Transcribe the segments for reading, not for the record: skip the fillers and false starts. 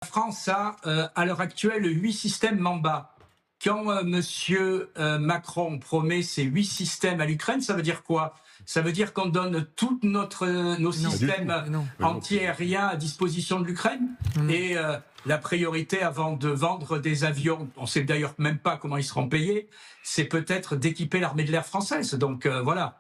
France a, à l'heure actuelle, 8 systèmes Mamba. Quand Monsieur Macron promet ces 8 systèmes à l'Ukraine, ça veut dire quoi? Ça veut dire qu'on donne tous nos systèmes anti-aériens à disposition de l'Ukraine. Et la priorité avant de vendre des avions, on ne sait d'ailleurs même pas comment ils seront payés, c'est peut-être d'équiper l'armée de l'air française. Donc voilà.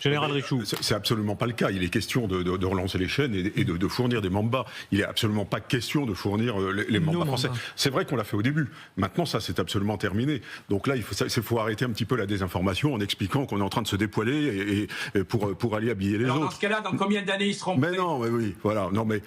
Général Richoux. C'est absolument pas le cas. Il est question de relancer les chaînes et de fournir des Mamba. Il est absolument pas question de fournir les Mamba français. C'est vrai qu'on l'a fait au début. Maintenant, ça, c'est absolument terminé. Donc là, il faut arrêter un petit peu la désinformation en expliquant qu'on est en train de se dépoiler et pour aller habiller les autres. Dans ce cas-là, dans combien d'années ils seront prêts? Mais non, mais oui, voilà. Non, mais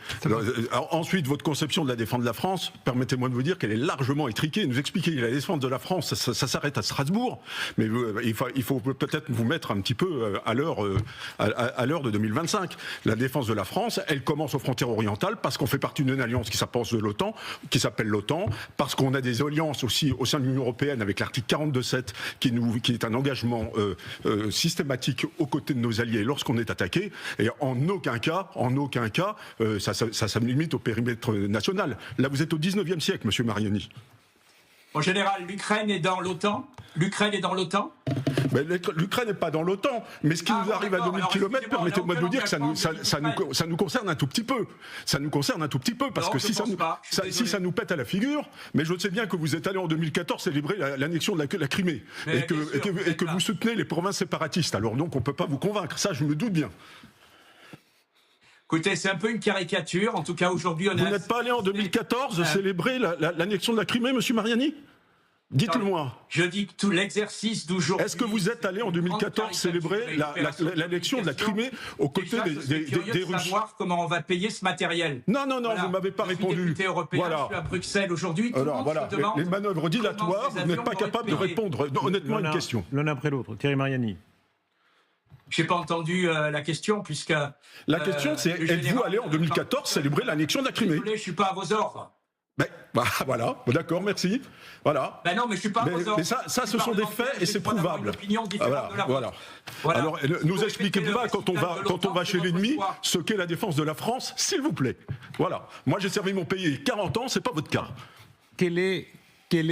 ensuite, votre conception de la défense de la France, permettez-moi de vous dire qu'elle est largement étriquée. Nous expliquer la défense de la France, ça s'arrête à Strasbourg. Mais il faut peut-être vous mettre un petit peu à l'heure de 2025. La défense de la France, elle commence aux frontières orientales parce qu'on fait partie d'une alliance qui s'appelle l'OTAN, parce qu'on a des alliances aussi au sein de l'Union européenne avec l'article 42.7 qui est un engagement systématique aux côtés de nos alliés lorsqu'on est attaqué. Et en aucun cas, ça me limite au périmètre national. Là, vous êtes au 19e siècle, Monsieur Mariani. En général, l'Ukraine est dans l'OTAN. Mais l'Ukraine n'est pas dans l'OTAN, mais ce qui nous arrive à 2000 km, permettez-moi de vous dire que ça nous concerne un tout petit peu. Ça nous concerne un tout petit peu, parce que si ça nous pète à la figure, mais je sais bien que vous êtes allé en 2014 célébrer l'annexion de la Crimée, et que vous soutenez les provinces séparatistes. Alors donc on ne peut pas vous convaincre, ça je me doute bien. Écoutez, c'est un peu une caricature. En tout cas, aujourd'hui, Vous n'êtes pas allé en 2014 célébrer l'annexion de la Crimée, Monsieur Mariani? Dites-le-moi. Je dis que tout l'exercice d'aujourd'hui... Est-ce que vous êtes allé en 2014 célébrer l'annexion de la Crimée aux côtés des Russes? Savoir comment on va payer ce matériel. Non, voilà. Vous m'avez pas répondu. Je suis député européen, je suis à Bruxelles aujourd'hui. Alors voilà, les manœuvres dilatoires, vous n'êtes pas capable de répondre honnêtement à une question. L'un après l'autre. Thierry Mariani. Je n'ai pas entendu la question, puisque... La question, c'est êtes-vous allé en 2014 célébrer l'annexion de la Crimée? Désolé, je ne suis pas à vos ordres. Voilà, d'accord, merci. Voilà. Non, mais je suis pas à vos ordres. Mais ça ce sont des faits et c'est prouvable. Voilà. Alors, nous expliquez pas quand on va chez l'ennemi ce qu'est la défense de la France, s'il vous plaît. Voilà. Moi, j'ai servi mon pays 40 ans, c'est pas votre cas. Quelle est